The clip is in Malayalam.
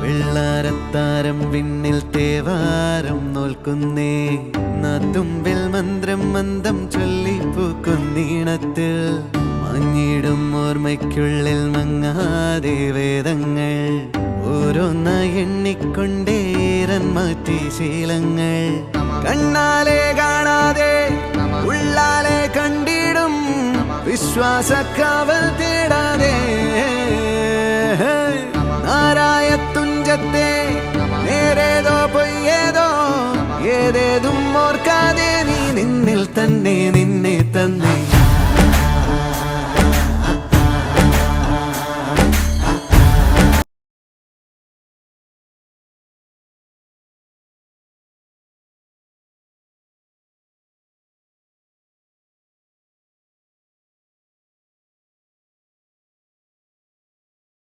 വെള്ളാരത്താരം വിണ്ണിൽ തേവാരം നോൽക്കുന്നേ നാത്തുമ്പിൽ മന്ത്രം മന്ദം ചൊല്ലിപ്പൂക്കുന്നീണത്തിൽ മങ്ങിടും ഓർമ്മയ്ക്കുള്ളിൽ മങ്ങാതെ വേദങ്ങൾ ഓരോന്നായി എണ്ണിക്കൊണ്ടേരൻ മാറ്റി ശീലങ്ങൾ കണ്ണാലെ കാണാതെ ഉള്ളാലെ കണ്ടിടും വിശ്വാസക്കാവൽ തേടാതെ